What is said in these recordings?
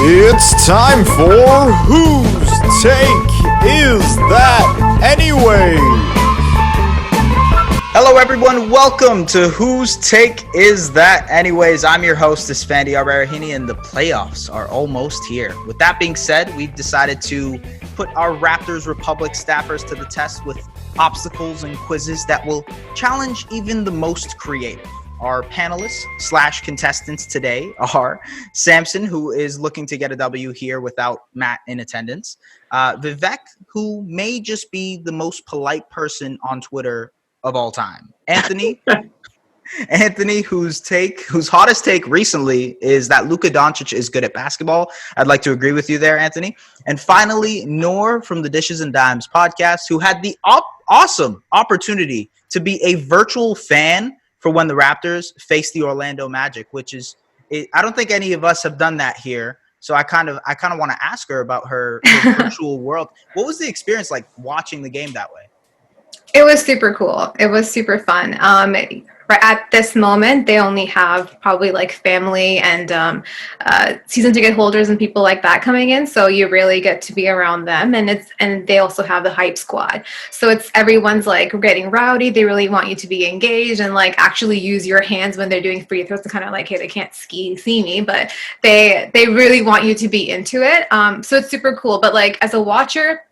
It's time for Whose Take Is That Anyway? Hello everyone, welcome to Whose Take Is That Anyways. I'm your host, Esfandiar Baraheni, and the playoffs are almost here. With that being said, we've decided to put our Raptors Republic staffers to the test with obstacles and quizzes that will challenge even the most creative. Our panelists / contestants today are Samson, who is looking to get a W here without Matt in attendance. Vivek, who may just be the most polite person on Twitter of all time. Anthony, whose hottest take recently is that Luka Doncic is good at basketball. I'd like to agree with you there, Anthony. And finally, Noor from the Dishes and Dimes podcast, who had the awesome opportunity to be a virtual fan for when the Raptors face the Orlando Magic, which is, I don't think any of us have done that here. So I kind of want to ask her about her virtual world. What was the experience like watching the game that way? It was super cool. It was super fun. Right at this moment, they only have probably like family and season ticket holders and people like that coming in. So you really get to be around them, and they also have the hype squad. So it's everyone's like getting rowdy. They really want you to be engaged and like actually use your hands when they're doing free throws. To kind of like, hey, they can't see me, but they really want you to be into it. So it's super cool. But like as a watcher,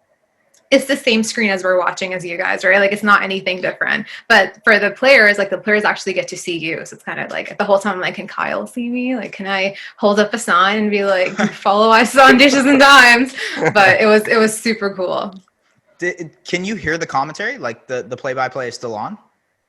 it's the same screen as we're watching as you guys, right? Like it's not anything different. But for the players, like the players actually get to see you. So it's kind of like the whole time, like, can Kyle see me? Like, can I hold up a sign and be like, follow us on Dishes and Dimes? But it was super cool. Can you hear the commentary? Like the play-by-play is still on?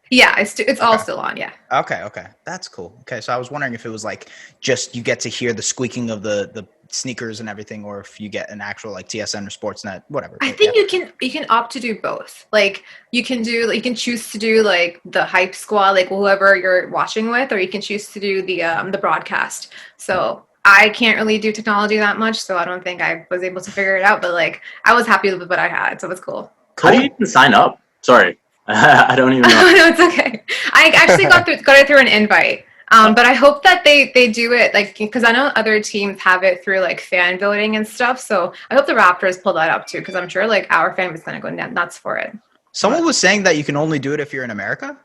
Yeah, it's all still on, yeah. Okay. That's cool. Okay, so I was wondering if it was like just you get to hear the squeaking of the sneakers and everything, or if you get an actual like TSN or Sportsnet, whatever. I think you can opt to do both. Like you can choose to do like the hype squad, like whoever you're watching with, or you can choose to do the broadcast. So I can't really do technology that much, so I don't think I was able to figure it out. But like I was happy with what I had, so it was cool. How do you even sign up? Sorry. I don't even know. No, it's okay. I actually got it through an invite. But I hope that they do it like, because I know other teams have it through like fan voting and stuff. So I hope the Raptors pull that up too, because I'm sure like our fan is going to go nuts for it. Someone was saying that you can only do it if you're in America.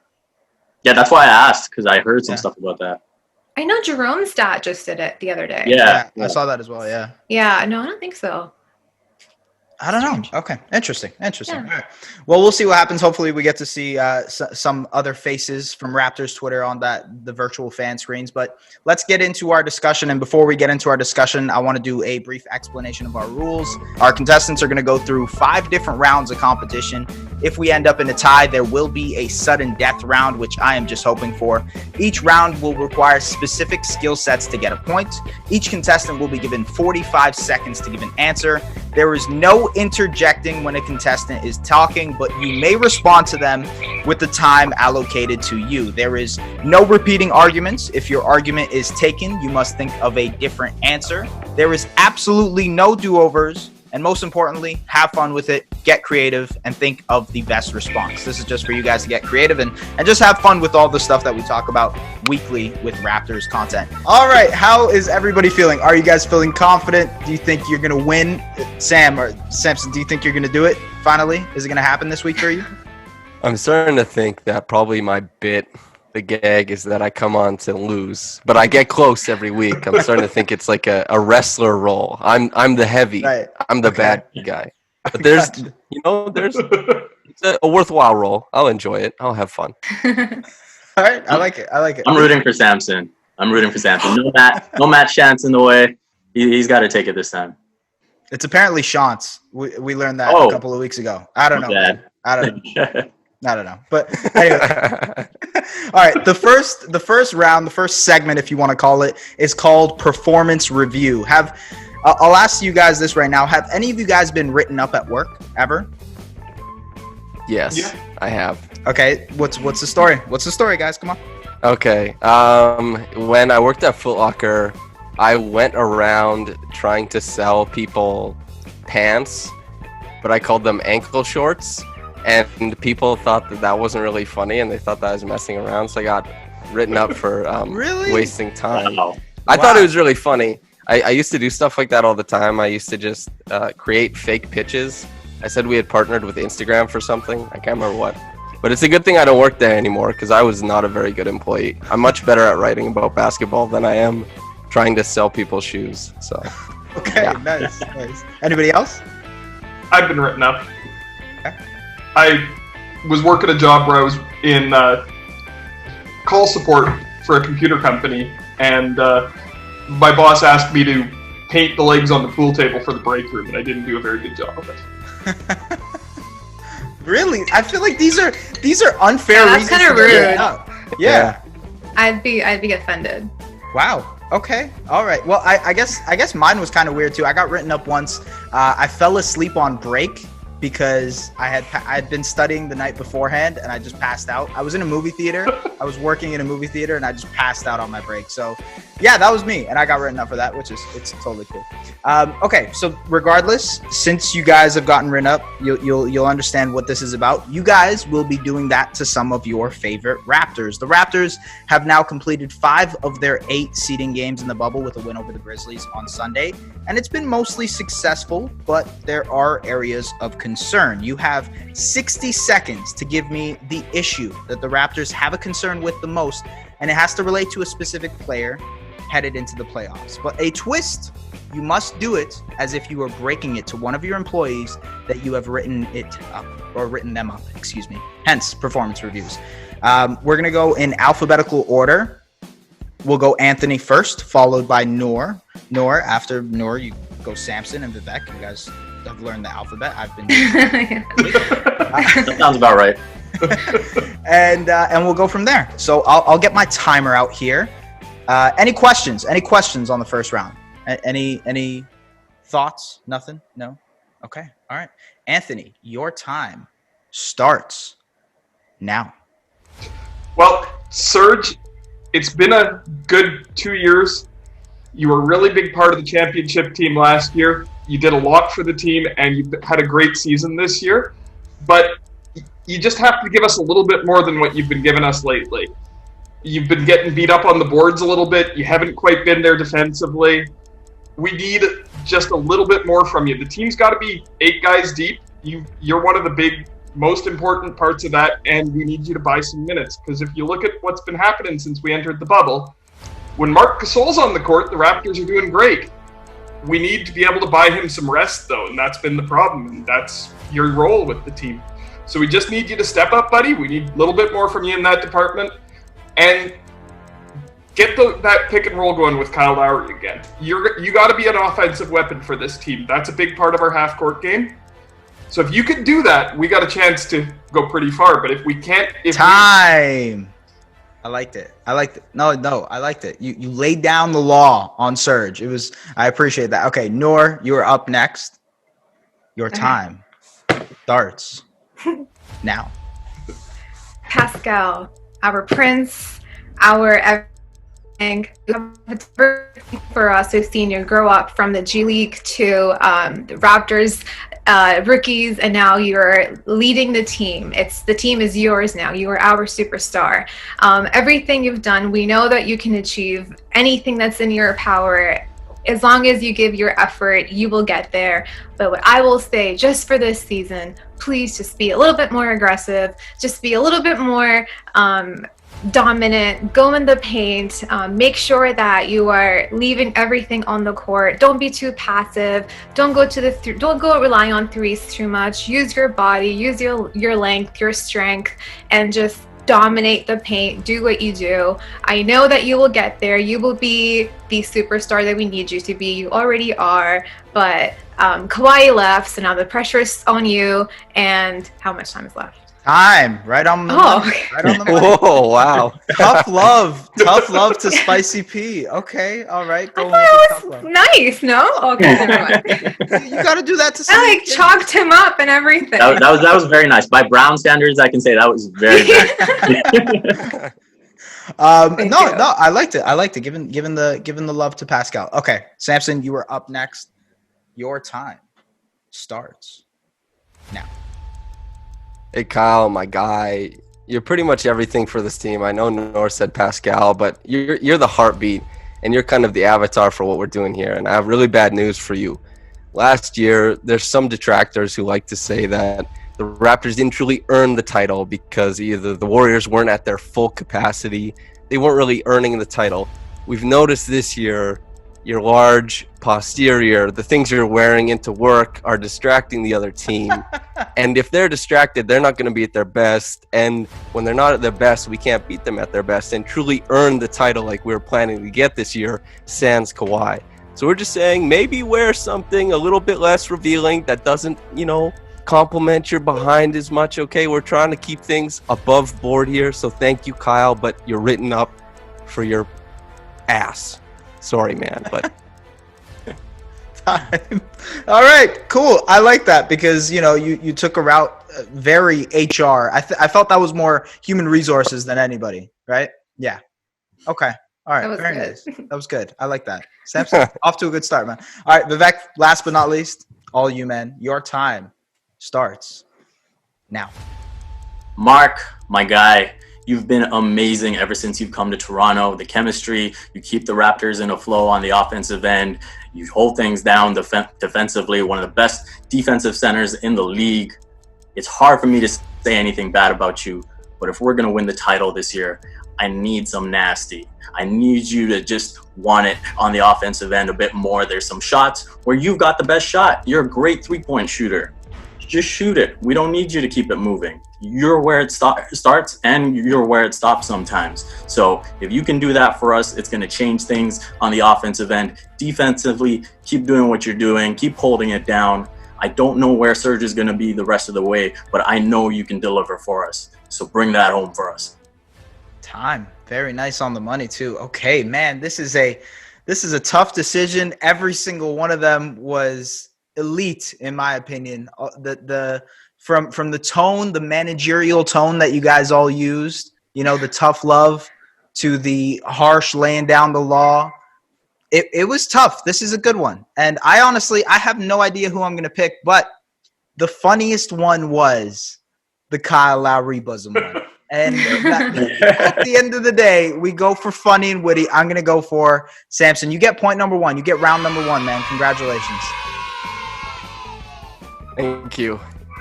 Yeah, that's why I asked, because I heard some stuff about that. I know Jerome Stat just did it the other day. Yeah, I saw that as well. Yeah. Yeah. No, I don't think so. I don't know. Okay. Interesting. Yeah. All right. Well, we'll see what happens. Hopefully we get to see some other faces from Raptors Twitter on the virtual fan screens. But let's get into our discussion. And before we get into our discussion, I want to do a brief explanation of our rules. Our contestants are going to go through 5 different rounds of competition. If we end up in a tie, there will be a sudden death round, which I am just hoping for. Each round will require specific skill sets to get a point. Each contestant will be given 45 seconds to give an answer. There is no interjecting when a contestant is talking, but you may respond to them with the time allocated to you. There is no repeating arguments. If your argument is taken, you must think of a different answer. There is absolutely no do-overs. And most importantly, have fun with it, get creative, and think of the best response. This is just for you guys to get creative and just have fun with all the stuff that we talk about weekly with Raptors content. All right, how is everybody feeling? Are you guys feeling confident? Do you think you're going to win? Sam or Samson, do you think you're going to do it finally? Is it going to happen this week for you? I'm starting to think that probably my bit, the gag, is that I come on to lose, but I get close every week. I'm starting to think it's like a wrestler role. I'm the heavy. Right. I'm the bad guy. But there's it's a worthwhile role. I'll enjoy it. I'll have fun. All right. I like it. I'm rooting for Samson. No Matt Shantz in the way. He's got to take it this time. It's apparently Shantz. We learned that a couple of weeks ago. I don't know. I don't know. But anyway. All right. The first round, the first segment, if you want to call it, is called Performance Review. I'll ask you guys this right now. Have any of you guys been written up at work ever? Yes, yeah. I have. Okay. What's the story? What's the story, guys? Come on. Okay. When I worked at Foot Locker, I went around trying to sell people pants, but I called them ankle shorts. And people thought that wasn't really funny, and they thought that I was messing around. So I got written up for wasting time. Wow. I thought it was really funny. I used to do stuff like that all the time. I used to just create fake pitches. I said we had partnered with Instagram for something. I can't remember what. But it's a good thing I don't work there anymore because I was not a very good employee. I'm much better at writing about basketball than I am trying to sell people shoes. So. Okay, yeah. nice. Anybody else? I've been written up. Okay. I was working a job where I was in call support for a computer company, and my boss asked me to paint the legs on the pool table for the break room, and I didn't do a very good job of it. Really? I feel like these are unfair Yeah, reasons. that's kinda to get rude. up. Yeah. I'd be offended. Wow. Okay. All right. Well, I guess mine was kind of weird too. I got written up once. I fell asleep on break because I had been studying the night beforehand and I just passed out. I was in a movie theater. I was working in a movie theater and I just passed out on my break. So yeah, that was me, and I got written up for that, which is it's totally cool. Okay, so regardless, since you guys have gotten written up, you'll understand what this is about. You guys will be doing that to some of your favorite Raptors. The Raptors have now completed 5 of their 8 seeding games in the bubble with a win over the Grizzlies on Sunday, and it's been mostly successful, but there are areas of concern. You have 60 seconds to give me the issue that the Raptors have a concern with the most, and it has to relate to a specific player headed into the playoffs. But a twist, you must do it as if you are breaking it to one of your employees that you have written them up, hence performance reviews. We're going to go in alphabetical order. We'll go Anthony first, followed by Noor. After Noor, you go Samson and Vivek. You guys have learned the alphabet. I've been That sounds about right. and we'll go from there. So I'll get my timer out here. Any questions? Any questions on the first round? Any thoughts? Nothing? No? Okay. All right. Anthony, your time starts now. Well, Serge, it's been a good 2 years. You were a really big part of the championship team last year. You did a lot for the team, and you had a great season this year. But you just have to give us a little bit more than what you've been giving us lately. You've been getting beat up on the boards a little bit. You haven't quite been there defensively. We need just a little bit more from you. The team's got to be 8 guys deep. You're one of the big, most important parts of that, and we need you to buy some minutes. Because if you look at what's been happening since we entered the bubble, when Marc Gasol's on the court, the Raptors are doing great. We need to be able to buy him some rest, though, and that's been the problem, and that's your role with the team. So we just need you to step up, buddy. We need a little bit more from you in that department. And get that pick and roll going with Kyle Lowry again. You got to be an offensive weapon for this team. That's a big part of our half-court game. So if you could do that, we got a chance to go pretty far. But if we can't... Time! I liked it. No, I liked it. You laid down the law on Serge. I appreciate that. Okay, Noor, you are up next. Your time starts now. Pascal, our prince, our everything. For us, we've seen you grow up from the G League to the Raptors rookies, and now you're leading the team. The team is yours now. You are our superstar. Everything you've done, we know that you can achieve anything that's in your power. As long as you give your effort, you will get there. But what I will say, just for this season, please just be a little bit more aggressive. Just be a little bit more dominant. Go in the paint. Make sure that you are leaving everything on the court. Don't be too passive. Don't go rely on threes too much. Use your body. Use your length, your strength, and just dominate the paint. Do what you do. I know that you will get there. You will be the superstar that we need you to be. You already are. But Kawhi left, so now the pressure is on you. And how much time is left? Time, right on the right on the mic. Whoa, wow. Tough love to Spicy P. Okay, all right. I thought it was nice. No, okay, never mind. You got to do that to. I chalked him up and everything. That was very nice. By Brown standards, I can say that was very nice. No, I liked it. Given the love to Pascal. Okay, Samson, you are up next. Your time starts now. Hey, Kyle, my guy, you're pretty much everything for this team. I know Noor said Pascal, but you're the heartbeat. and you're kind of the avatar for what we're doing here. And I have really bad news for you. Last year, there's some detractors who like to say that the Raptors didn't truly earn the title because either the Warriors weren't at their full capacity, they weren't really earning the title. We've noticed this year, your large posterior, the things you're wearing into work are distracting the other team. And if they're distracted, they're not going to be at their best. And when they're not at their best, we can't beat them at their best and truly earn the title like we were planning to get this year, sans Kawhi. So we're just saying maybe wear something a little bit less revealing that doesn't, compliment your behind as much, okay? We're trying to keep things above board here. So thank you, Kyle, but you're written up for your ass. Sorry, man, but... All right, cool. I like that because, you took a route very HR. I felt that was more human resources than anybody, right? Yeah. Okay. All right. Very nice. That was good. I like that. Samson, off to a good start, man. All right, Vivek, last but not least, all you men, your time starts now. Mark, my guy, you've been amazing ever since you've come to Toronto. The chemistry, you keep the Raptors in a flow on the offensive end. You hold things down defensively, one of the best defensive centers in the league. It's hard for me to say anything bad about you, but if we're going to win the title this year, I need some nasty. I need you to just want it on the offensive end a bit more. There's some shots where you've got the best shot. You're a great three-point shooter. Just shoot it. We don't need you to keep it moving. You're where it starts and you're where it stops sometimes. So if you can do that for us, it's going to change things on the offensive end. Defensively, keep doing what you're doing. Keep holding it down. I don't know where Serge is going to be the rest of the way, but I know you can deliver for us. So bring that home for us. Time. Very nice on the money too. Okay, man, this is a tough decision. Every single one of them was elite, in my opinion. From the tone, the managerial tone that you guys all used, the tough love to the harsh laying down the law. It was tough. This is a good one. And I have no idea who I'm going to pick, but the funniest one was the Kyle Lowry bosom one. And at the end of the day, we go for funny and witty. I'm going to go for Samson. You get point number one. You get round number one, man. Congratulations. Thank you.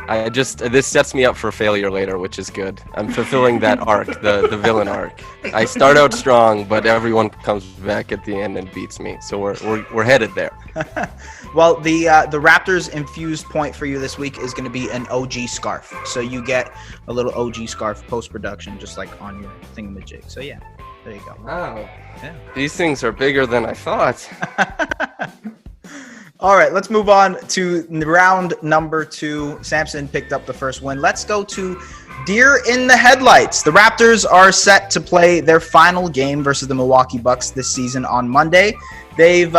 This sets me up for failure later, which is good. I'm fulfilling that arc, the villain arc. I start out strong, but everyone comes back at the end and beats me. So we're headed there. Well, the Raptors infused point for you this week is going to be an OG scarf. So you get a little OG scarf post-production, just like on your thingamajig. So yeah, there you go. Wow. Yeah. These things are bigger than I thought. All right, let's move on to round number 2. Samson picked up the first win. Let's go to deer in the headlights. The Raptors are set to play their final game versus the Milwaukee Bucks this season on Monday. They've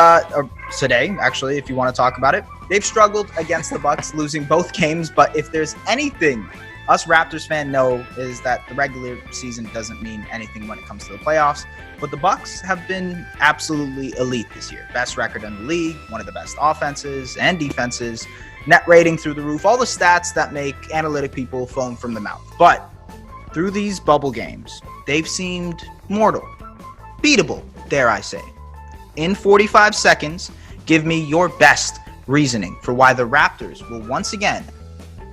today, actually, if you want to talk about it, they've struggled against the Bucks, losing both games. But if there's anything us Raptors fans know is that the regular season doesn't mean anything when it comes to the playoffs. But the Bucks have been absolutely elite this year. Best record in the league, one of the best offenses and defenses, net rating through the roof, all the stats that make analytic people foam from the mouth. But through these bubble games, they've seemed mortal, beatable, dare I say. In 45 seconds, give me your best reasoning for why the Raptors will once again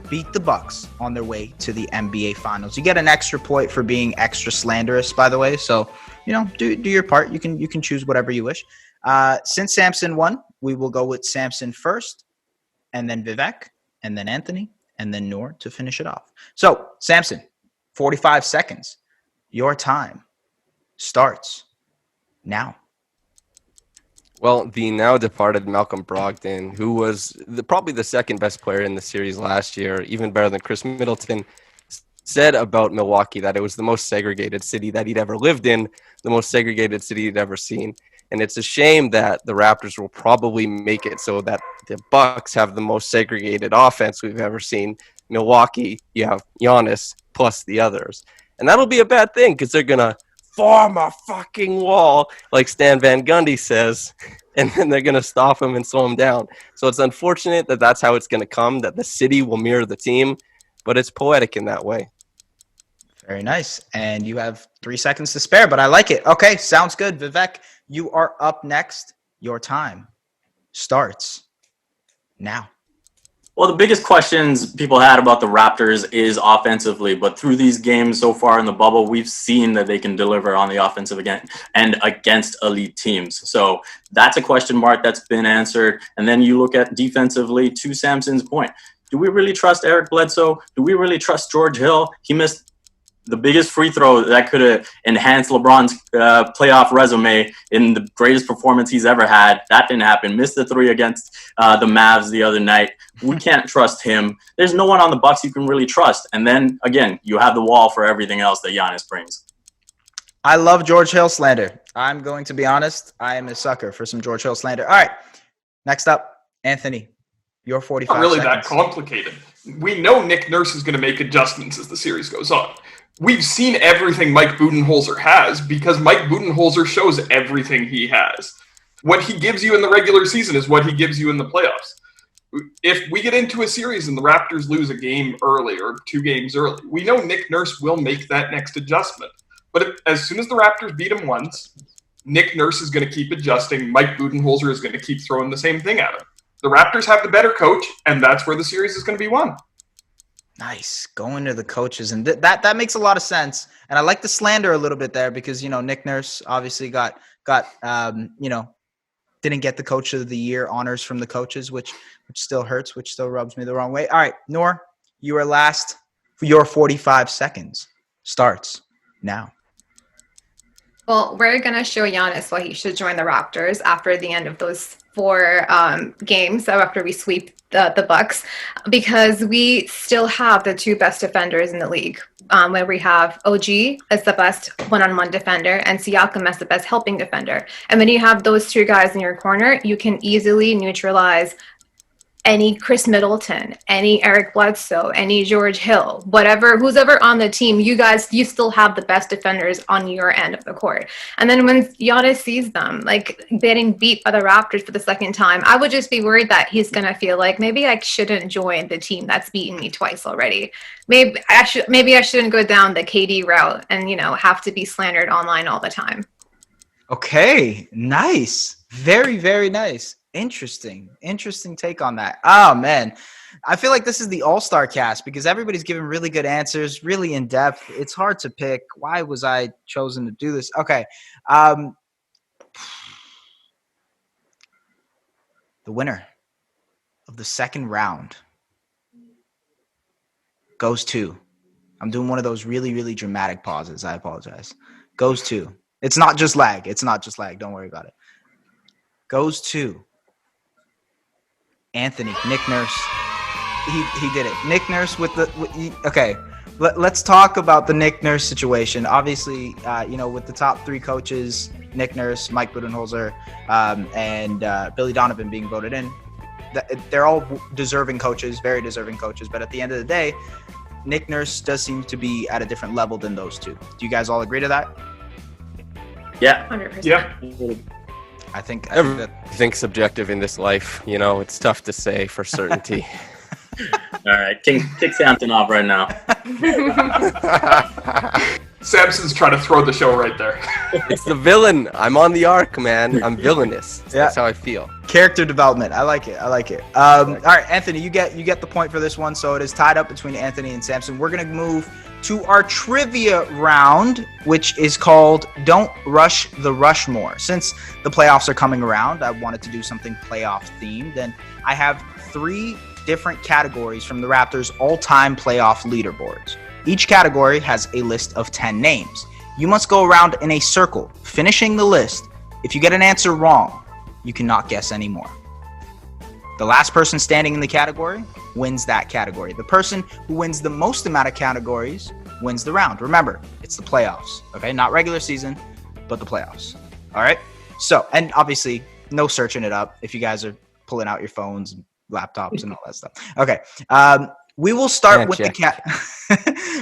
beat the Bucks on their way to the NBA Finals. You get an extra point for being extra slanderous, by the way. So, do your part. You can choose whatever you wish. Since Samson won, we will go with Samson first, and then Vivek, and then Anthony, and then Noor to finish it off. So, Samson, 45 seconds. Your time starts now. Well, the now departed Malcolm Brogdon, who was probably the second best player in the series last year, even better than Chris Middleton, said about Milwaukee that it was the most segregated city that he'd ever lived in, the most segregated city he'd ever seen. And it's a shame that the Raptors will probably make it so that the Bucks have the most segregated offense we've ever seen. Milwaukee, you have Giannis plus the others. And that'll be a bad thing because they're going to form a fucking wall, like Stan Van Gundy says, and then they're going to stop him and slow him down. So it's unfortunate that that's how it's going to come, that the city will mirror the team, but it's poetic in that way. Very nice. And you have 3 seconds to spare, but I like it. Okay, sounds good. Vivek, you are up next. Your time starts now. Well, the biggest questions people had about the Raptors is offensively, but through these games so far in the bubble, we've seen that they can deliver on the offensive again and against elite teams. So that's a question mark that's been answered. And then you look at defensively, to Samson's point. Do we really trust Eric Bledsoe? Do we really trust George Hill? He missed the biggest free throw that could have enhanced LeBron's playoff resume in the greatest performance he's ever had. That didn't happen. Missed the three against the Mavs the other night. We can't trust him. There's no one on the Bucks you can really trust. And then, again, you have the wall for everything else that Giannis brings. I love George Hill slander. I'm going to be honest. I am a sucker for some George Hill slander. All right. Next up, Anthony. Your 45 Not really seconds. that complicated. We know Nick Nurse is going to make adjustments as the series goes on. We've seen everything Mike Budenholzer has because Mike Budenholzer shows everything he has. What he gives you in the regular season is what he gives you in the playoffs. If we get into a series and the Raptors lose a game early or 2 games early, we know Nick Nurse will make that next adjustment. But as soon as the Raptors beat him once, Nick Nurse is going to keep adjusting. Mike Budenholzer is going to keep throwing the same thing at him. The Raptors have the better coach, and that's where the series is going to be won. Nice. Going to the coaches. And that makes a lot of sense. And I like the slander a little bit there because, Nick Nurse obviously got didn't get the coach of the year honors from the coaches, which still hurts, which still rubs me the wrong way. All right, Noor, you are last. Your 45 seconds starts now. Well, we're going to show Giannis why he should join the Raptors after the end of those 4 games, so after we sweep the Bucks, because we still have the 2 best defenders in the league, where we have OG as the best one-on-one defender and Siakam as the best helping defender. And when you have those 2 guys in your corner, you can easily neutralize any Chris Middleton, any Eric Bledsoe, any George Hill, who's ever on the team, you still have the best defenders on your end of the court. And then when Giannis sees them, like, getting beat by the Raptors for the second time, I would just be worried that he's going to feel like, maybe I shouldn't join the team that's beaten me twice already. Maybe I shouldn't go down the KD route and, have to be slandered online all the time. Okay, nice. Very, very nice. Interesting take on that. Oh, man. I feel like this is the all-star cast because everybody's giving really good answers, really in-depth. It's hard to pick. Why was I chosen to do this? Okay. The winner of the second round goes to, I'm doing one of those really, really dramatic pauses. I apologize. Goes to, it's not just lag. Don't worry about it. Goes to Anthony, Nick Nurse. He did it. Nick Nurse okay. Let's talk about the Nick Nurse situation. Obviously, with the top 3 coaches, Nick Nurse, Mike Budenholzer, and Billy Donovan being voted in, they're all deserving coaches, very deserving coaches. But at the end of the day, Nick Nurse does seem to be at a different level than those 2. Do you guys all agree to that? Yeah. 100%. Yeah. I think Everything's subjective in this life. It's tough to say for certainty. All right, kick Samson off right now. Samson's trying to throw the show right there. It's the villain. I'm on the arc, man. I'm villainous. That's how I feel. Character development. I like it. All right, Anthony, you get the point for this one. So it is tied up between Anthony and Samson. We're gonna move to our trivia round, which is called Don't Rush The Rushmore. Since the playoffs are coming around, I wanted to do something playoff themed, and I have 3 different categories from the Raptors' all-time playoff leaderboards. Each category has a list of 10 names. You must go around in a circle, finishing the list. If you get an answer wrong, you cannot guess anymore. The last person standing in the category wins that category. The person who wins the most amount of categories wins the round. Remember, it's the playoffs, okay? Not regular season, but the playoffs. All right? So, and obviously, no searching it up if you guys are pulling out your phones and laptops and all that stuff. Okay. We will start with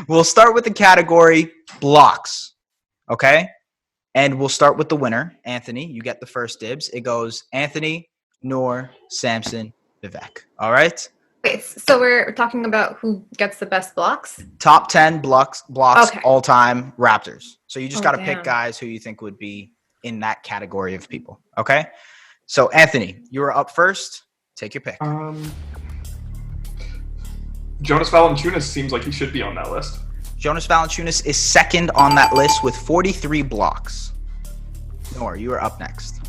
we'll start with the category blocks. Okay? And we'll start with the winner. Anthony, you get the first dibs. It goes Anthony, Noor, Samson, Vivek. All right? Okay, so we're talking about who gets the best blocks? Top 10 blocks Okay. all time Raptors. So you just got to damn. pick guys who you think would be in that category of people. Okay. So Anthony, you are up first. Take your pick. Jonas Valanciunas seems like he should be on that list. Jonas Valanciunas is second on that list with 43 blocks. Noor, you are up next.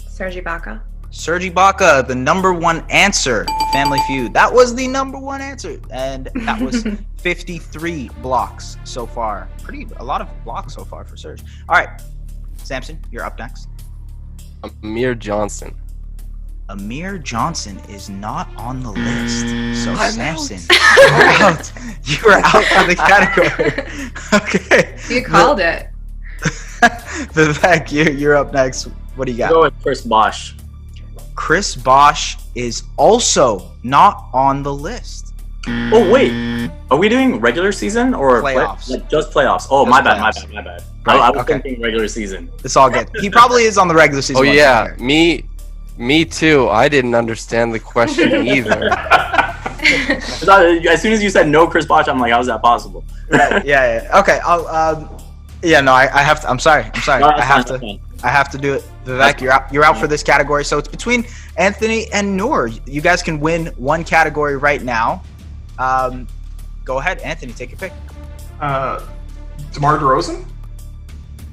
Serge Ibaka. Serge Ibaka, the number one answer. Family Feud. That was the number one answer, and that was 53 blocks so far. A lot of blocks so far for Serge. All right, Samson, you're up next. Amir Johnson. Amir Johnson is not on the list. So I'm Samson, you're out. You're out for the category. Okay. You called it. Vivek, you're up next. What do you got? Go with Chris Bosh. Chris Bosh is also not on the list. Oh wait, are we doing regular season or Playoffs? Like just playoffs? Oh, Just my bad. playoffs. My bad. Right, I was okay. thinking regular season. It's all good. He probably is on the regular season. Oh one yeah, somewhere. me too. I didn't understand the question either. As soon as you said no Chris Bosh, I'm like, how is that possible? Right, yeah. Okay. I have to. I'm sorry. No, I have that's to. fine. I have to do it. Vivek, you're out for this category. So it's between Anthony and Noor. You guys can win one category right now. Go ahead, Anthony. Take your pick. DeMar DeRozan?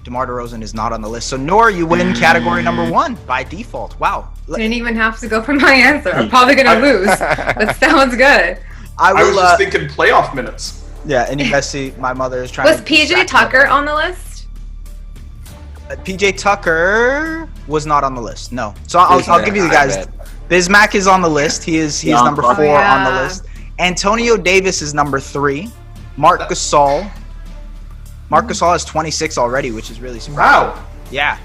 DeMar DeRozan is not on the list. So Noor, you win category number one by default. Wow. Didn't even have to go for my answer. I'm probably gonna lose. That sounds good. I I was will. just thinking playoff minutes. Yeah, and you guys see my mother is trying. Was to PJ distract Tucker me. on the list? PJ Tucker was not on the list. No. So I'll give you the I guys. bet. Bismack is on the list. He is number 4 on the list. Antonio Davis is number 3. Marc Gasol. Marc Gasol has 26 already, which is really surprising. Wow. Yeah.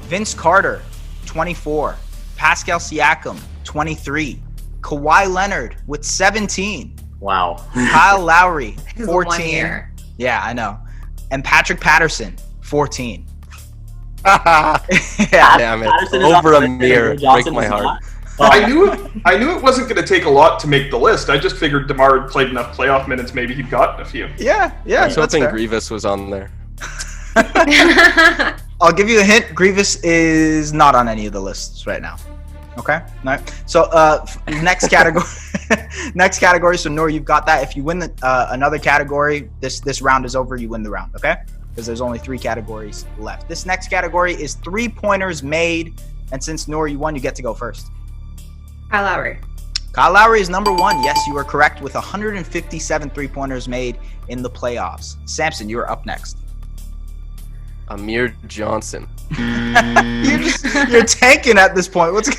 Vince Carter, 24. Pascal Siakam, 23. Kawhi Leonard with 17. Wow. Kyle Lowry, This is 14. 1 year. Yeah, I know. And Patrick Patterson, 14. Damn it. Patterson is Over on a the list, mirror. and Break Johnson my is heart. not. I knew it wasn't going to take a lot to make the list. I just figured DeMar had played enough playoff minutes. Maybe he'd gotten a few. Yeah. I was So that's hoping fair. Grievous was on there. I'll give you a hint. Grievous is not on any of the lists right now. Okay. All right. So next category. Next category. So Noor, you've got that. If you win another category, this round is over. You win the round. Okay. Because there's only 3 categories left. This next category is 3-pointers made. And since Noor, you won, you get to go first. Kyle Lowry. Kyle Lowry is number 1. Yes, you are correct with 157 3-pointers made in the playoffs. Samson, you are up next. Amir Johnson. You're tanking at this point.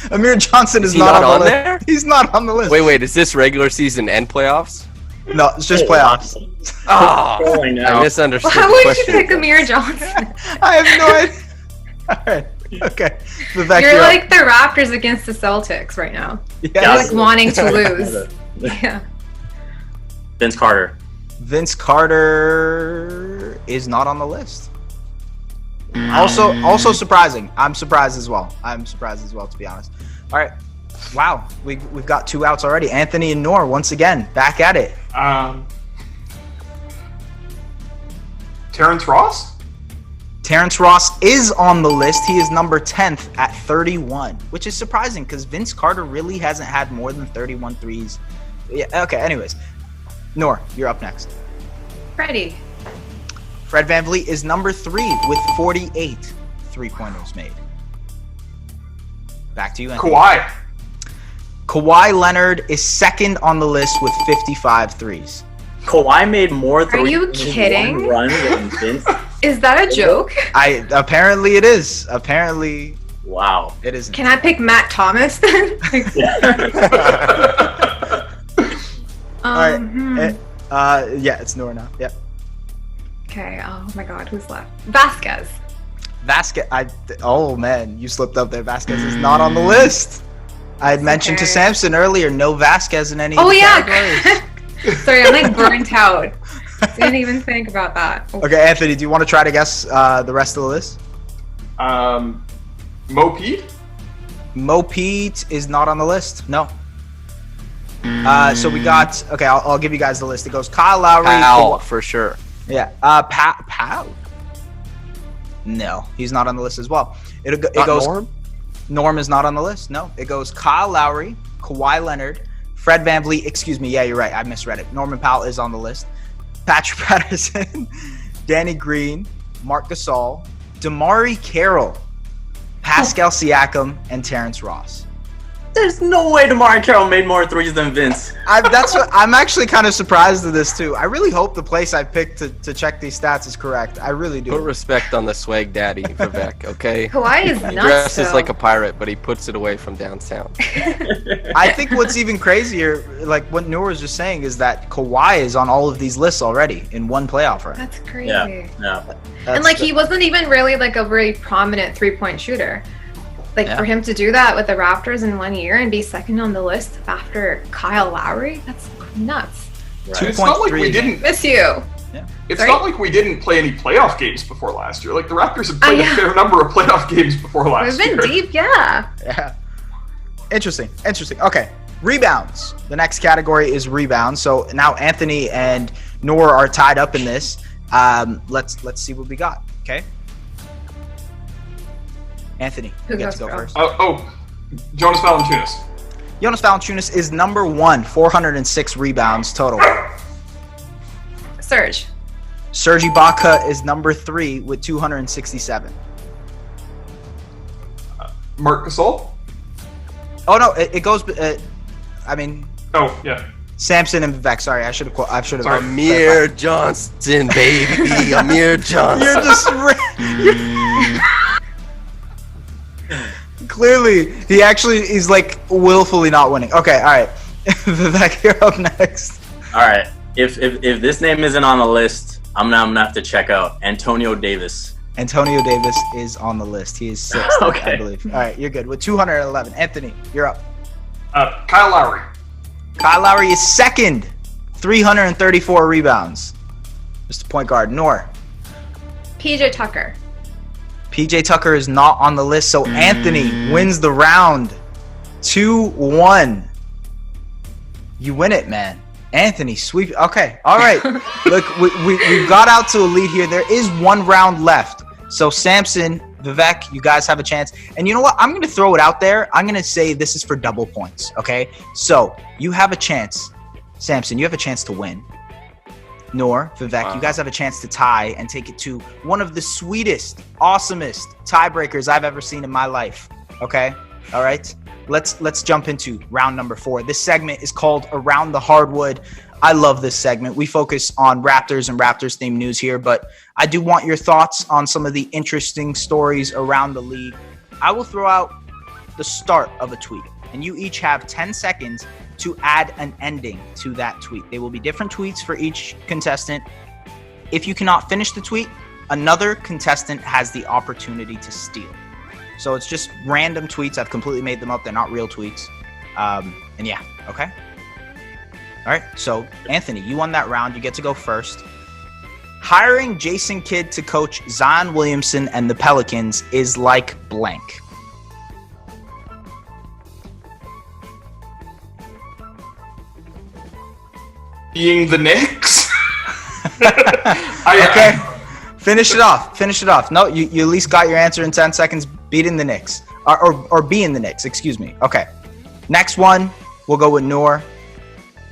Amir Johnson is he not not on the there? list. He's not on the list. Wait, is this regular season and playoffs? No, it's just playoffs. Oh, I know. I misunderstood Why the would you question. pick Amir Johnson? I have no idea. All right. Okay. Vivek, You're up. like the Raptors against the Celtics right now. You're Yes. like wanting to lose. Yeah. Vince Carter. Vince Carter is not on the list. Also surprising. I'm surprised as well, to be honest. All right. Wow. We've got 2 outs already. Anthony and Noor, once again, back at it. Terrence Ross? Terrence Ross is on the list. He is number 10th at 31, which is surprising because Vince Carter really hasn't had more than 31 threes. Yeah, okay, anyways. Noor, you're up next. Freddie. Fred VanVleet is number 3 with 48 3-pointers made. Back to you, Anthony. Kawhi. Kawhi Leonard is second on the list with 55 threes. Kawhi made more threes you in kidding? one run than Vince. Is that a joke? Apparently it is. Apparently Wow. it isn't. Can I pick Matt Thomas then? All right. Yeah, it's Noor now. Yeah. Okay. Oh my God, who's left? Vasquez. Vasquez. Oh man, you slipped up there. Vasquez is not on the list. I had mentioned to Okay. Samson earlier, no Vasquez in any of Oh the yeah. categories. Sorry, I'm like burnt out. Didn't even think about that. Okay, Anthony, do you want to try to guess the rest of the list? Mo Pete? Mo Pete is not on the list. No. So we got. Okay, I'll give you guys the list. It goes Kyle Lowry. Al, for sure. Yeah. Pow. No, he's not on the list as well. It goes. Norm? Norm is not on the list. No, it goes Kyle Lowry, Kawhi Leonard, Fred VanVleet. Excuse me. Yeah, you're right. I misread it. Norman Powell is on the list. Patrick Patterson, Danny Green, Marc Gasol, DeMar Carroll, Pascal Siakam, and Terrence Ross. There's no way DeMar Carroll made more threes than Vince. I'm actually kind of surprised at this too. I really hope the place I picked to check these stats is correct. I really do. Put respect on the swag daddy, Vivek, okay? Kawhi is He nuts. dresses though. like a pirate, but he puts it away from downtown. I think what's even crazier, like what Noor was just saying, is that Kawhi is on all of these lists already in one playoff run. That's crazy. Yeah. And like he wasn't even really like a very prominent 3-point shooter. Like for him to do that with the Raptors in 1 year and be second on the list after Kyle Lowry, that's nuts. Right. It's not like we 2.3 didn't. Miss you. It's Sorry? not like we didn't play any playoff games before last year. Like the Raptors have played a fair number of playoff games before last We've year. been deep, yeah. Yeah. Interesting. Okay. Rebounds. The next category is rebounds. So now Anthony and Noor are tied up in this. Let's see what we got. Okay. Anthony, you get to go first. Jonas Valanciunas. Jonas Valanciunas is number 1, 406 rebounds total. Serge. Serge Ibaka is number 3 with 267. Marc Gasol. Oh no, it goes. Oh yeah. Samson and Vivek. Sorry, I should have. Sorry. Amir Johnson, baby. Amir Johnson. You're just. Clearly, he's like willfully not winning. Okay, all right. Vivek, you're up next. All right. If this name isn't on the list, I'm gonna have to check out Antonio Davis. Antonio Davis is on the list. He is 6th, Okay. I believe. All right, you're good with 211. Anthony, you're up. Kyle Lowry. Kyle Lowry is 2nd, 334 rebounds. Mr. Point Guard. Noor. PJ Tucker. PJ Tucker is not on the list, so Anthony wins the round. 2-1. You win it, man. Anthony, sweep. Okay, all right. Look, we got out to a lead here. There is 1 round left. So Samson, Vivek, you guys have a chance. And you know what? I'm going to throw it out there. I'm going to say this is for double points, okay? So you have a chance. Samson, you have a chance to win. Noor, Vivek, you guys have a chance to tie and take it to one of the sweetest, awesomest tiebreakers I've ever seen in my life, okay? All right? Let's jump into round number 4. This segment is called Around the Hardwood. I love this segment. We focus on Raptors and Raptors-themed news here, but I do want your thoughts on some of the interesting stories around the league. I will throw out the start of a tweet, and you each have 10 seconds to add an ending to that tweet. They will be different tweets for each contestant. If you cannot finish the tweet, another contestant has the opportunity to steal. So it's just random tweets. I've completely made them up. They're not real tweets. And yeah, okay? All right, so Anthony, you won that round. You get to go first. Hiring Jason Kidd to coach Zion Williamson and the Pelicans is like blank. Being the Knicks. Okay. Finish it off. No, you at least got your answer in 10 seconds. Beating the Knicks. Or being the Knicks, excuse me. Okay. Next one, we'll go with Noor.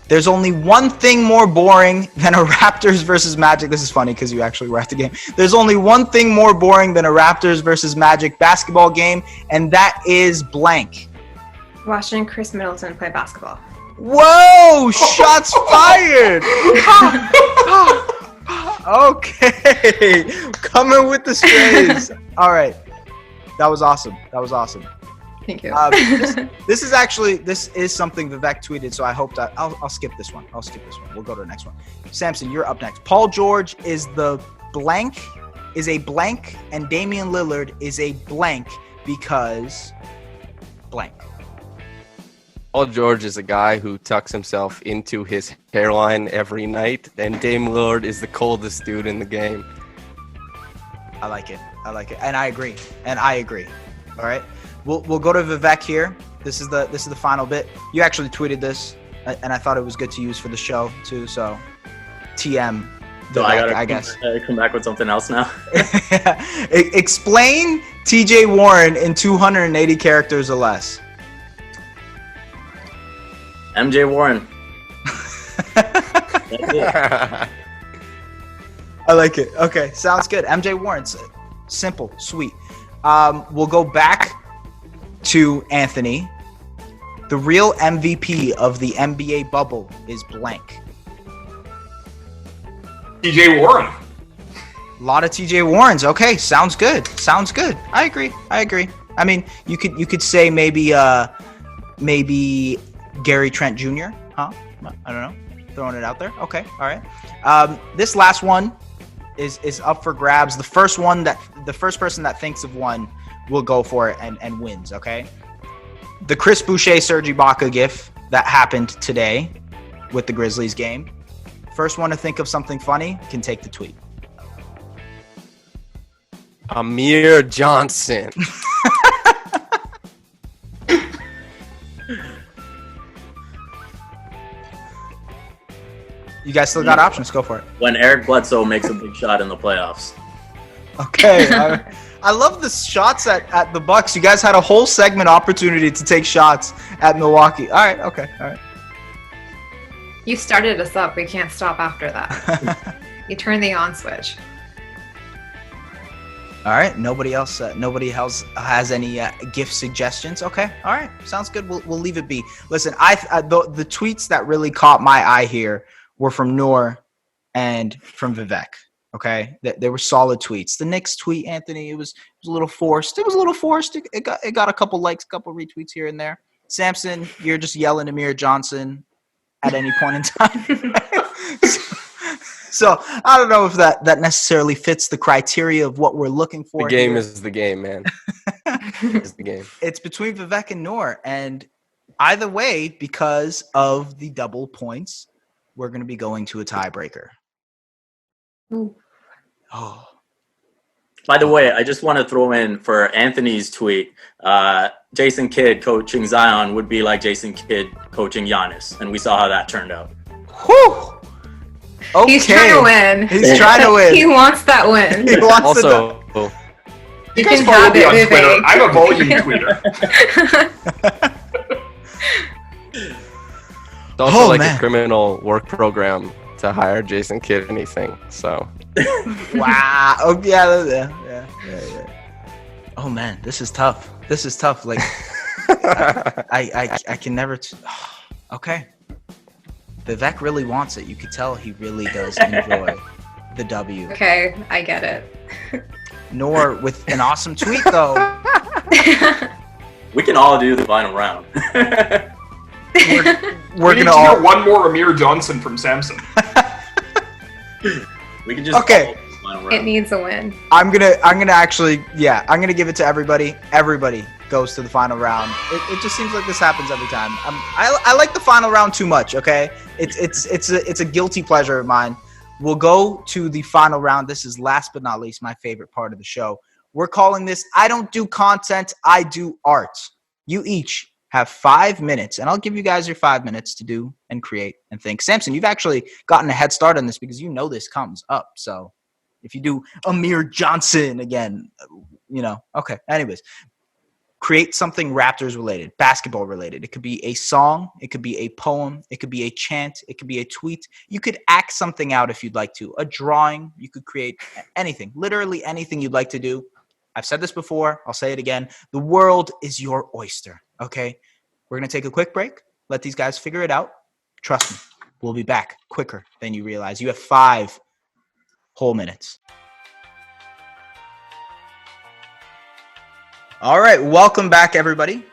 There's only one thing more boring than a Raptors versus Magic. This is funny because you actually were at the game. There's only one thing more boring than a Raptors versus Magic basketball game, and that is blank. Watching Chris Middleton play basketball. Whoa! Shots fired! Okay. Coming with the strays. All right. That was awesome. Thank you. This is something Vivek tweeted, so I hope that I'll skip this one. We'll go to the next one. Samson, you're up next. Paul George is a blank, and Damian Lillard is a blank because blank. Paul George is a guy who tucks himself into his hairline every night, and Dame Lillard is the coldest dude in the game. I like it, and I agree. All right, we'll go to Vivek here. This is the final bit. You actually tweeted this, and I thought it was good to use for the show too. So, TM, So I guess come back with something else now. Explain TJ Warren in 280 characters or less. MJ Warren. That's it. I like it. Okay, sounds good. MJ Warren, simple, sweet. We'll go back to Anthony. The real MVP of the NBA bubble is blank. TJ Warren. A lot of TJ Warrens. Okay, sounds good. Sounds good. I agree. I mean, you could say maybe Gary Trent Jr. Huh? I don't know. Throwing it out there. Okay. All right. This last one is up for grabs. The first person that thinks of one will go for it and wins. Okay. The Chris Boucher Serge Ibaka gif that happened today with the Grizzlies game. First one to think of something funny can take the tweet. Amir Johnson. You guys still got options. Go for it. When Eric Bledsoe makes a big shot in the playoffs. Okay. I love the shots at the Bucks. You guys had a whole segment opportunity to take shots at Milwaukee. All right. Okay. All right. You started us up. We can't stop after that. You turn the on switch. All right. Nobody else has any gift suggestions. Okay. All right. Sounds good. We'll leave it be. Listen, the tweets that really caught my eye here were from Noor and from Vivek. Okay. They were solid tweets. The Knicks tweet, Anthony, it was a little forced. It got a couple likes, a couple retweets here and there. Samson, you're just yelling Amir Johnson at any point in time. So I don't know if that necessarily fits the criteria of what we're looking for. The game is the game, man. It's the game. It's between Vivek and Noor, and either way, because of the double points, we're going to be going to a tiebreaker. Ooh. Oh. By the way, I just want to throw in for Anthony's tweet, Jason Kidd coaching Zion would be like Jason Kidd coaching Giannis, and we saw how that turned out. Whew. Okay. He's trying to win. He's trying to win. He wants that win. He wants Also, You guys can follow have me it, on Twitter. Vivek. I'm a volume tweeter. it's also man. a criminal work program to hire Jason Kidd anything. So Wow. Oh yeah. Oh man, this is tough. Like I can never. Okay. Vivek really wants it. You could tell he really does enjoy the W. Okay, I get it. Noor with an awesome tweet though. We can all do the final round. We're we gonna need to all hear one more Amir Johnson from Samson. We can just Okay. follow the final round. It needs a win. I'm gonna give it to everybody. Everybody goes to the final round. It just seems like this happens every time. I like the final round too much. Okay, it's a guilty pleasure of mine. We'll go to the final round. This is last but not least my favorite part of the show. We're calling this I don't do content, I do art. You each have 5 minutes, and I'll give you guys your 5 minutes to do and create and think. Samson, you've actually gotten a head start on this because you know this comes up. So if you do Amir Johnson again, okay. Anyways, create something Raptors related, basketball related. It could be a song. It could be a poem. It could be a chant. It could be a tweet. You could act something out if you'd like to. A drawing. You could create anything, literally anything you'd like to do. I've said this before. I'll say it again. The world is your oyster. Okay. We're going to take a quick break. Let these guys figure it out. Trust me. We'll be back quicker than you realize. You have 5 whole minutes. All right, welcome back, everybody.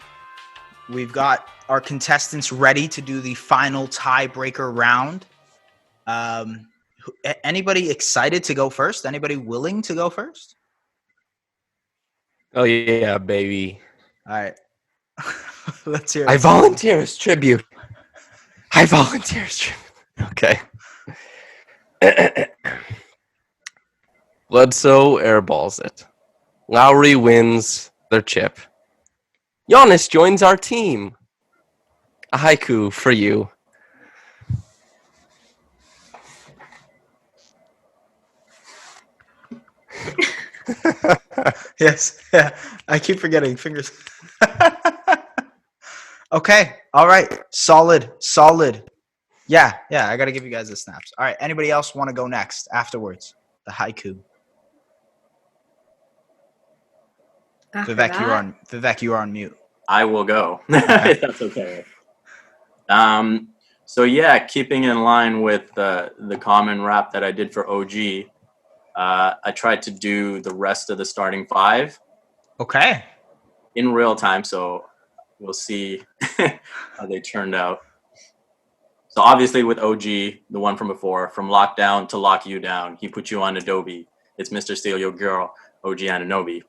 We've got our contestants ready to do the final tiebreaker round. Anybody excited to go first? Anybody willing to go first? oh yeah, baby. All right. Let's hear it. I volunteer as tribute. Okay. Bledsoe airballs it. Lowry wins their chip. Giannis joins our team. A haiku for you. Yes. Yeah. I keep forgetting. Fingers. Okay. All right. Solid. Yeah. I got to give you guys the snaps. All right. Anybody else want to go next afterwards? The haiku. After Vivek, that, you are on mute. I will go. If that's okay. So yeah, keeping in line with the common rap that I did for OG, I tried to do the rest of the starting five Okay. in real time, so we'll see how they turned out. So obviously with OG, the one from before, from lockdown to lock you down, he put you on Adobe. It's Mr. Steal Your Girl, OG Ananobi.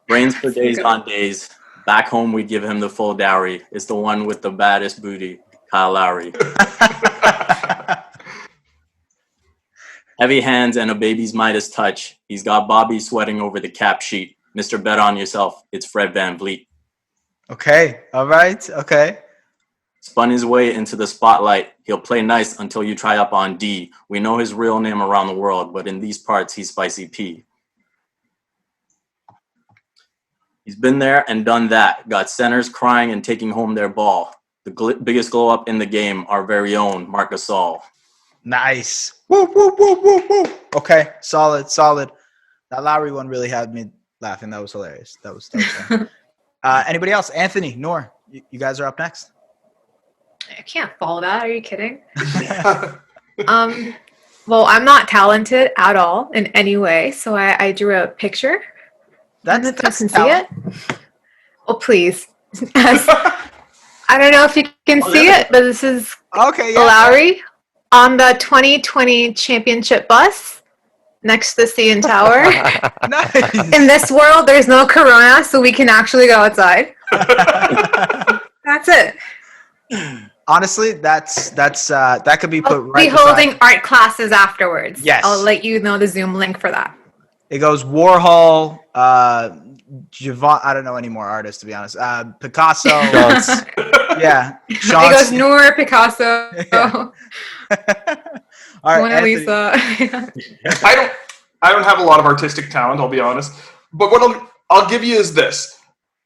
Brains for days on days. Back home, we'd give him the full dowry. It's the one with the baddest booty, Kyle Lowry. Heavy hands and a baby's Midas touch. He's got Bobby sweating over the cap sheet. Mr. Bet on yourself. It's Fred VanVleet. Okay. All right. Okay. Spun his way into the spotlight. He'll play nice until you try up on D. We know his real name around the world, but in these parts, he's Spicy P. He's been there and done that. Got centers crying and taking home their ball. The biggest glow up in the game, our very own Marc Gasol. Nice. Woo, woo, woo, woo, woo. Okay. Solid. That Lowry one really had me laughing. That was hilarious. That was fun. Anybody else? Anthony, Noor, you guys are up next. I can't follow that. Are you kidding? Well, I'm not talented at all in any way, so I drew a picture. That's can see it. Oh, please. I don't know if you can see it, but this is okay. Yeah. Lowry on the 2020 championship bus next to the CN Tower. Nice. In this world, there's no corona, so we can actually go outside. That's it. Honestly, that could be put I'll right be holding art classes afterwards. Yes. I'll let you know the Zoom link for that. It goes Warhol, Javon. I don't know any more artists, to be honest. Picasso. Yeah. It goes Noor, Picasso. Yeah. All right, Mona Lisa. I don't have a lot of artistic talent, I'll be honest. But what I'll give you is this.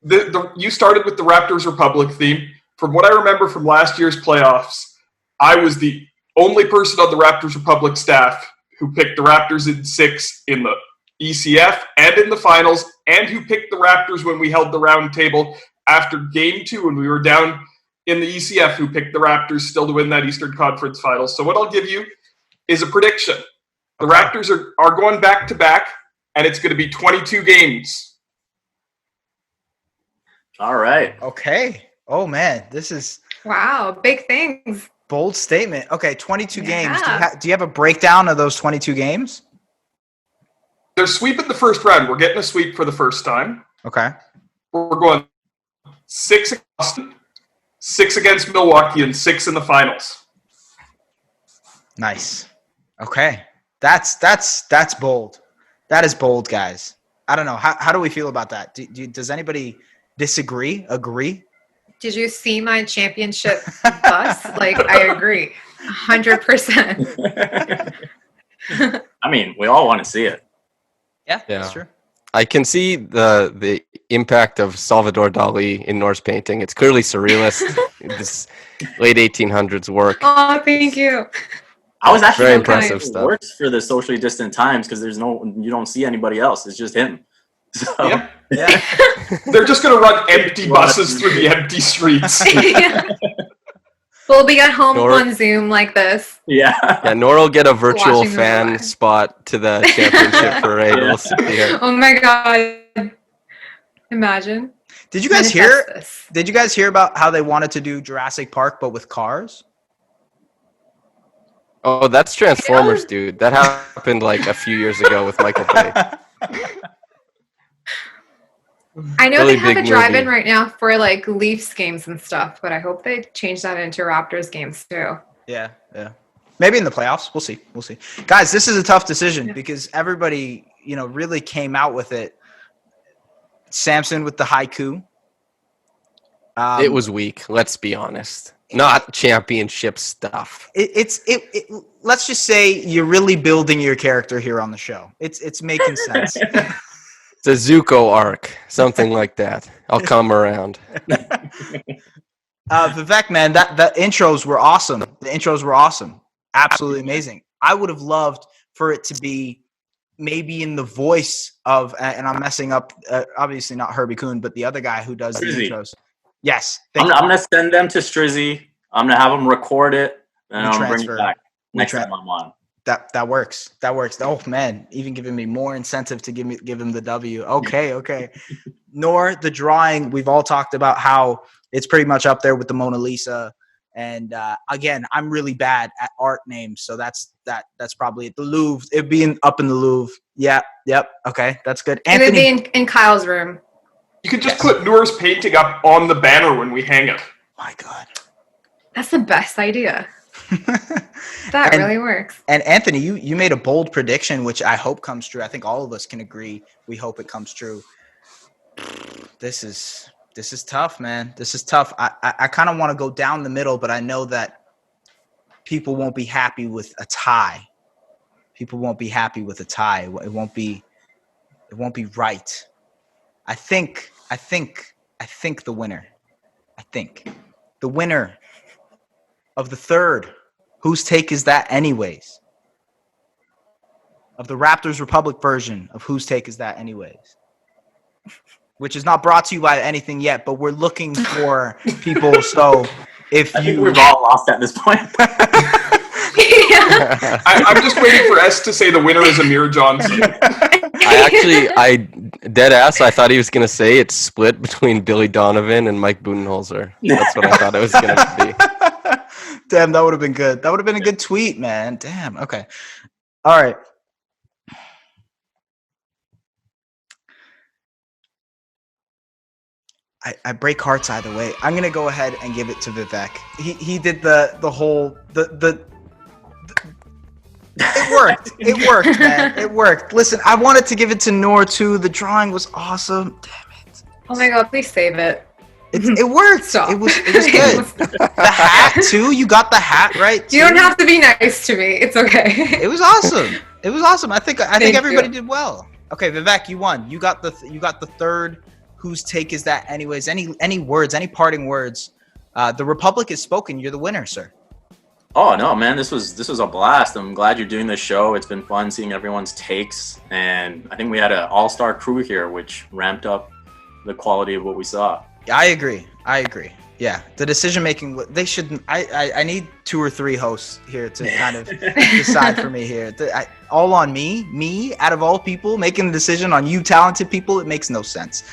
You started with the Raptors Republic theme. From what I remember from last year's playoffs, I was the only person on the Raptors Republic staff who picked the Raptors in 6 in the ECF and in the finals, and who picked the Raptors when we held the round table after game 2 when we were down in the ECF, who picked the Raptors still to win that Eastern Conference Finals. So what I'll give you is a prediction. The Raptors are going back-to-back, and it's going to be 22 games. All right. Okay. Oh, man. This is Wow, big things. bold statement. Okay, 22 games. Yeah. Do you have a breakdown of those 22 games? They're sweeping the first round. We're getting a sweep for the first time. Okay. We're going 6 against Boston, 6 against Milwaukee, and 6 in the finals. Nice. Okay. That's bold. That is bold, guys. I don't know. How do we feel about that? Does anybody disagree? Agree? Did you see my championship bus? Like, I agree. 100%. I mean, we all want to see it. Yeah, that's true. I can see the impact of Salvador Dali in Noor's painting. It's clearly surrealist. This late 1800s work. Oh, thank you. I was actually Very impressive impressive. stuff. It works for the socially distant times because you don't see anybody else. It's just him. So, Yeah. Yeah. They're just going to run empty buses through the empty streets. We'll be at home Noor- on Zoom like this. yeah. Yeah, Noor will get a virtual Watching them fan live. spot to the championship parade. We'll see here. Oh my God. Imagine. Did you guys Manifest hear? this. Did you guys hear about how they wanted to do Jurassic Park but with cars? Oh, that's Transformers, dude. That happened like a few years ago with Michael Bay. I know Really they have big a drive-in movie. right now for like Leafs games and stuff, but I hope they change that into Raptors games too. Yeah. Maybe in the playoffs. We'll see. Guys, this is a tough decision because everybody, really came out with it. Samson with the haiku. It was weak. Let's be honest. not championship stuff. Let's just say you're really building your character here on the show. It's making sense. It's a Zuko arc, something like that. I'll come around. Vivek, man, the intros were awesome. The intros were awesome. Absolutely amazing. I would have loved for it to be maybe in the voice of, and I'm messing up, obviously not Herbie Kuhn, but the other guy who does the intros. Yes. I'm going to send them to Strizzy. I'm going to have them record it, and I'm going to bring it back next time I'm on. That works. That works. Oh, man, even giving me more incentive to give him the W. Okay. Noor, the drawing, we've all talked about how it's pretty much up there with the Mona Lisa. And again, I'm really bad at art names, so that's probably it. The Louvre, it being up in the Louvre. Yeah, yep. Okay, that's good. Anthony, and it'd be in Kyle's room. You could just put Noor's painting up on the banner when we hang it. My God, that's the best idea. That really works. And Anthony, you made a bold prediction, which I hope comes true. I think all of us can agree. We hope it comes true. This is tough, man. This is tough. I kind of want to go down the middle, but I know that people won't be happy with a tie. People won't be happy with a tie. It won't be right. I think the winner. The winner of the third, whose take is that anyways? Of the Raptors Republic version of Whose Take Is That Anyways? Which is not brought to you by anything yet, but we're looking for people. So if I think we've all lost at this point. I'm just waiting for S to say the winner is Amir Johnson. I dead ass. I thought he was gonna say it's split between Billy Donovan and Mike Budenholzer. That's what I thought it was gonna be. Damn, that would have been good. That would have been a good tweet, man. Damn. Okay. All right. I break hearts either way. I'm gonna go ahead and give it to Vivek. He did the whole it worked. It worked, man. It worked. Listen, I wanted to give it to Noor too. The drawing was awesome. Damn it. Oh my God, please save it. It worked. Stop. It was good. The hat too. You got the hat right too. You don't have to be nice to me. It's okay. It was awesome. It was awesome. I think everybody did well. Okay, Vivek, you won. You got the third. Whose take is that anyways? Any words, any parting words? The Republic is spoken. You're the winner, sir. Oh no, man, this was a blast. I'm glad you're doing this show. It's been fun seeing everyone's takes, and I think we had an all-star crew here, which ramped up the quality of what we saw. I agree. Yeah, the decision making. They shouldn't. I need 2 or 3 hosts here to kind of decide for me here. All on me. Me, out of all people, making the decision on you talented people. It makes no sense.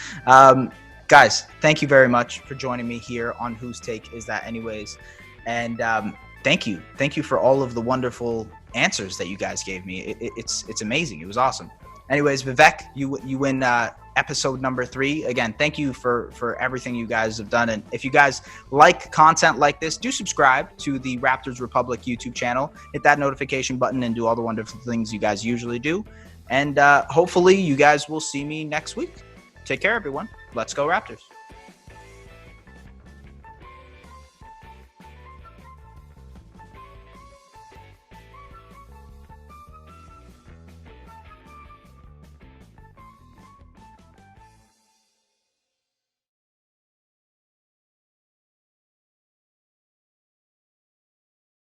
Guys, thank you very much for joining me here on Whose Take Is That Anyways, and thank you for all of the wonderful answers that you guys gave me. It's amazing. It was awesome. Anyways, Vivek, you win episode number 3. Again, thank you for everything you guys have done. And if you guys like content like this, do subscribe to the Raptors Republic YouTube channel. Hit that notification button and do all the wonderful things you guys usually do. And hopefully you guys will see me next week. Take care, everyone. Let's go Raptors.